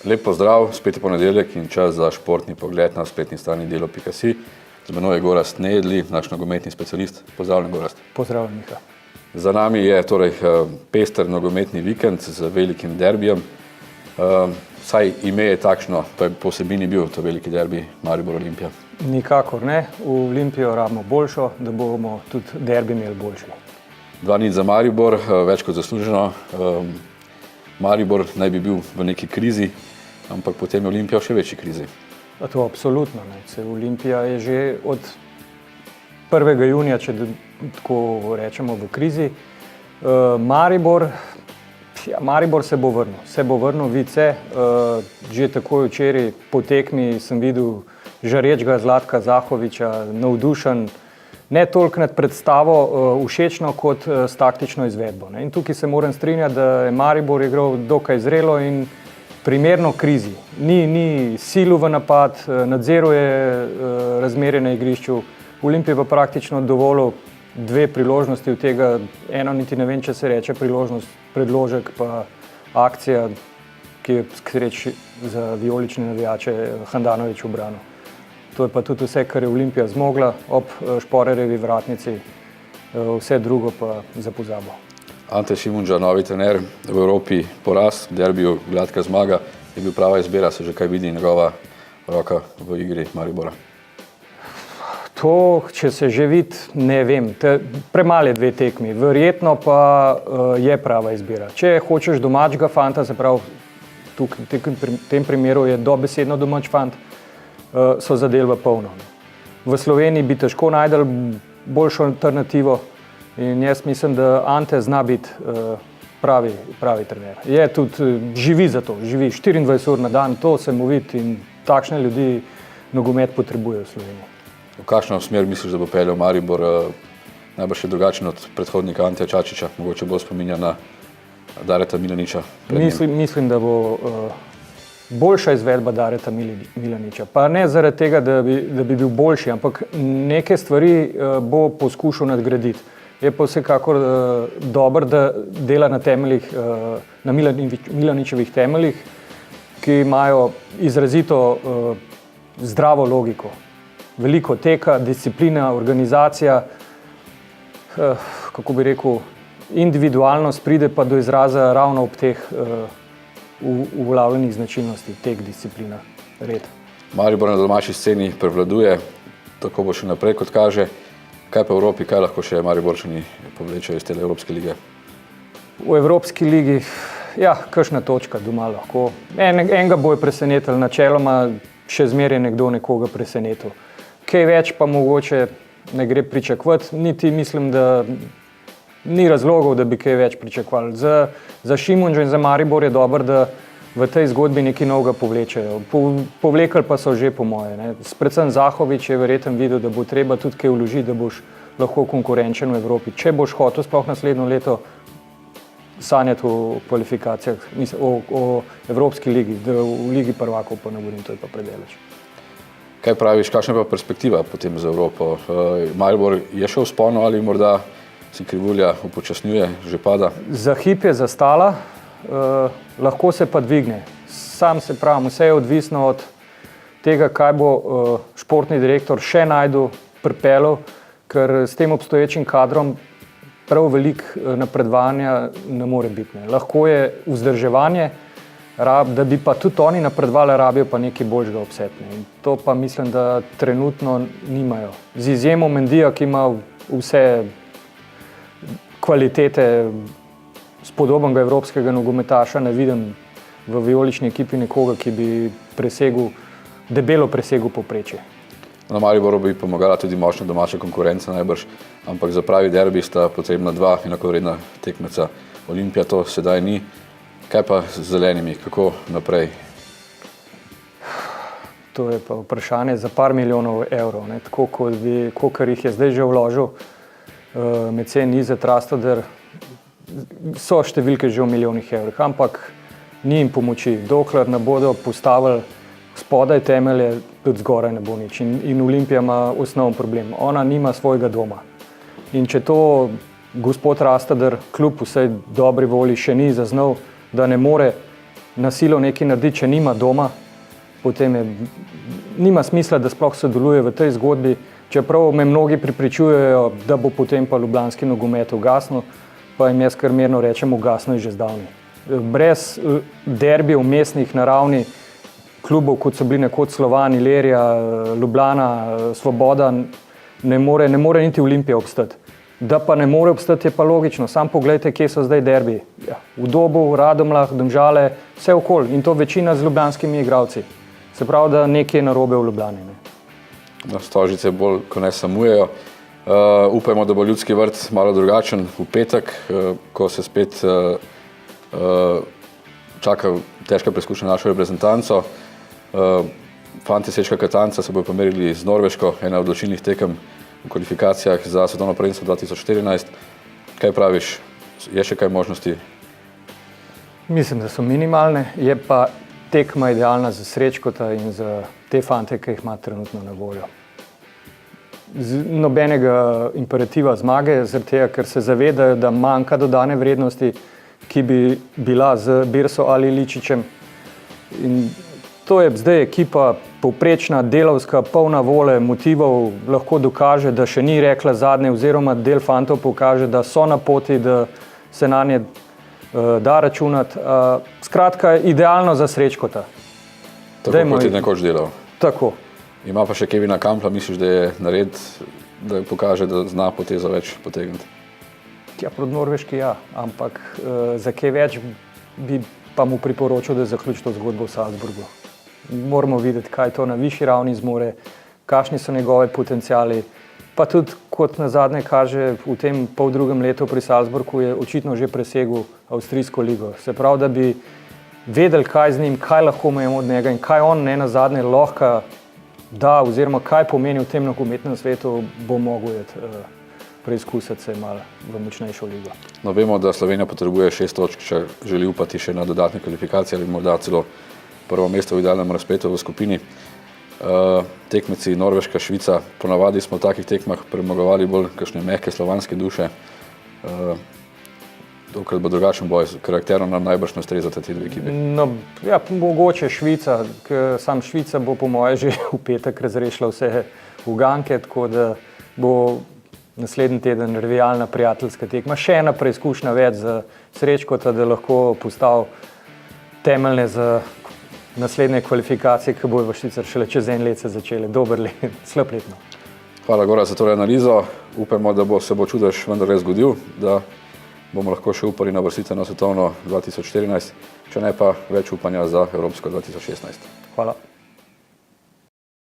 Lep pozdrav, spet je ponedeljek in čas za športni pogled na spletni strani delo.si. Z menoj je Gorazd Nedlji, naš nogometni specialist. Pozdravljen, Gorazd. Pozdravljen, Miha. Za nami je torej pester nogometni vikend z velikim derbijem. Saj ime je takšno, to je po vsebini bil to veliki derbi Maribor-Olimpija. Nikakor ne, v Olimpijo rabimo boljšo, da bomo tudi derbi imeli boljši. 2-0 za Maribor, več kot zasluženo. Maribor naj bi bil v neki krizi, ampak potem je Olimpija v še večji krizi. To absolutno ne. Olimpija je že od 1. junija, če tako rečemo, v krizi. Maribor se bo vrnil, vice. Že takoj včeraj po tekmi sem videl žarečega Zlatka Zahovića, navdušen, ne toliko nad predstavo všečno kot s taktično izvedbo. In tukaj se moram strinjati, da je Maribor igral dokaj zrelo in primerno krizi. Ni silu v napad, nadzoruje razmere na igrišču. Olimpija pa praktično dovolil 2 priložnosti, od tega eno niti ne vem, če se reče priložnost, predložek pa akcija, ki je skreč za vijolične navijače Handanović ubranil. To je pa tudi vse, kar je Olimpija zmogla ob Šporerjevi vratnici, vse drugo pa za pozabo. Ante Šimundža, novi trener v Evropi, poraz, v derbiju gladka zmaga, je bil prava izbira, se že kaj vidi njegova roka v igri Maribora? To, če se že vidi, ne vem. Premalo je 2 tekmi, verjetno pa je prava izbira. Če hočeš domačega fanta, se pravi, v tem primeru je dobesedno domač fant, so zadeli v polno. V Sloveniji bi težko najdel boljšo alternativo in jaz mislim, da Ante zna biti pravi trener. Je tudi, živi za to, živi 24 ur na dan, to se mu vidi in takšne ljudi nogomet potrebuje v Sloveniji. V kakšno smer misliš, da bo peljal Maribor, najbrž je drugačen od predhodnika Anteja Čačića, mogoče bolj spominja na Dareta Milaniča? Mislim, da bo boljša izvedba Dareta Milaniča. Pa ne zaradi tega, da bi bil boljši, ampak neke stvari bo poskušal nadgraditi. Je pa vsekakor dober, da dela na temeljih, na Milaničevih temeljih, ki imajo izrazito zdravo logiko. Veliko teka, disciplina, organizacija, kako bi rekel, individualnost pride pa do izraza ravno ob teh uveljavljenih značilnosti, tek, disciplina, red. Maribor na domači sceni prevladuje, tako bo še naprej, kot kaže. Kaj pa v Evropi, kaj lahko še Mariborčani povlečejo iz te Evropske lige? V Evropski ligi, ja, kakšna točka doma lahko. Enega bo je presenetil, načeloma še zmeraj nekdo nekoga presenetil. Kaj več pa mogoče ne gre pričakovati, niti mislim, da ni razlogov, da bi kaj več pričakovali. Za Šimundža in za Maribor je dobro, da v tej zgodbi nekaj novega povlečejo. Povlekli pa so že po moje. Predvsem Zahović je verjetno videl, da bo treba tudi kaj vložiti, da boš lahko konkurenčen v Evropi. Če boš hotel sploh naslednjo leto sanjati o kvalifikacijah, o Evropski ligi, da v Ligi prvakov pa ne govorim, to je pa predaleč. Kaj praviš, kakšna je pa perspektiva potem za Evropo? Maribor je še v vzponu ali morda si krivulja upočasnjuje, že pada? Za hip je zastala, lahko se pa dvigne. Sam se pravim, vse je odvisno od tega, kaj bo športni direktor še najdu pripeljal, ker s tem obstoječim kadrom prav veliko napredovanja ne more biti. Lahko je vzdrževanje, da bi pa tudi oni napredovali, rabijo pa nekaj boljšega obsetne. In to pa mislim, da trenutno nimajo. Z izjemo Mendija, ki ima vse kvalitete spodobnega evropskega nogometaša, ne vidim v vijolični ekipi nekoga, ki bi debelo presegel povprečje. Na Mariboru bi pomagala tudi močna domača konkurenca najbrž, ampak za pravi derbi sta potrebna 2 enakovredna tekmeca. Olimpija to sedaj ni. Kaj pa z zelenimi, kako naprej? To je pa vprašanje za par milijonov evrov. Tako, kolikor jih je zdaj že vložil Mecen, Izet, Rastoder, so številke že v milijonih evrih, ampak ni jim pomoči. Dokler ne bodo postavili spodaj temelje, tudi zgoraj ne bo nič. In Olimpija ima osnoven problem. Ona nima svojega doma. In če to gospod Rastoder, kljub vsej dobri volji, še ni zaznal, da ne more na silo nekaj naredi, če nima doma, potem nima smisla, da sploh sodeluje v tej zgodbi, čeprav me mnogi prepričujejo, da bo potem pa ljubljanski nogomet ugasnil, pa jim jaz kar mirno rečem, ugasnil je že zdavnaj. Brez derbijev mestnih na ravni klubov, kot so bili nekoč Slovan, Ilirija, Ljubljana, Svoboda, ne more niti Olimpija obstati. Da pa ne more obstati, je pa logično. Sam pogledajte, kje so zdaj derbiji. Ja, v Dobu, Radomljah, Domžale, vse okoli in to večina z ljubljanskimi igralci. Se pravi, da nekaj je narobe v Ljubljani. Ne? Stožice bolj, ko ne samujejo. Upajmo, da bo Ljudski vrt malo drugačen v petek, ko se spet čaka težka preizkušnja našo reprezentanco. Fanti Sečka Katanca se bodo pomerili z Norveško, ena od odločilnih tekem v kvalifikacijah za svetovno prvenstvo 2014. Kaj praviš, je še kaj možnosti? Mislim, da so minimalne, je pa tekma idealna za Srečkota in za te fante, ki jih ima trenutno na voljo. Nobenega imperativa zmage, zaradi tega, ker se zavedajo, da manjka dodane vrednosti, ki bi bila z Birso ali Ličičem. In to je zdaj ekipa povprečna, delavska, polna vole, motivov, lahko dokaže, da še ni rekla zadnje, oziroma del fantov pokaže, da so na poti, da se na nje da računati. Skratka, idealno za Srečkota. Tako kot je nekoč delal. Tako. Ima pa še Kevina Kampla, misliš, da je nared, da pokaže, da zna potezo več potegniti? Ja, proti Norveški ja, ampak za kaj več bi pa mu priporočil, da zaključi to zgodbo v Salzburgu. Moramo videti, kaj to na višji ravni zmore, kakšni so njegove potenciali, pa tudi, kot na zadnje kaže, v tem poldrugem letu pri Salzburgu je očitno že presegel avstrijsko ligo. Se pravi, da bi vedeli, kaj z njim, kaj lahko imamo od njega in kaj on ne na zadnje lahko da, oziroma kaj pomeni v tem nogometnem svetu, bo mogel preizkusiti se malo v močnejšo ligo. No, vemo, da Slovenija potrebuje 6 točk, če želi upati še na dodatne kvalifikacije ali morda celo prvo mesto v idealnem razpletu v skupini. Tekmeci Norveška, Švica, ponavadi smo v takih tekmah premagovali bolj kakšne mehke slovanske duše. Dokrat bo drugačen boj, karakterno nam najbrž ne ustrezata ti dve ekipi. No, ja, mogoče Švica, ker sam Švica bo po moje že v petek razrešila vse uganke, tako da bo naslednji teden revijalna prijateljska tekma. Še ena preizkušnja več za Srečkota, da lahko postal temeljne za naslednje kvalifikacije, ki bojo v Švicar šele čez en let se začele. Dober let, slab letno. Hvala, Goran, za tole analizo. Upajmo, da se bo čudež vendarle zgodil, da bomo lahko še upali na vrstice na svetovno 2014, če ne pa več upanja za evropsko 2016. Hvala.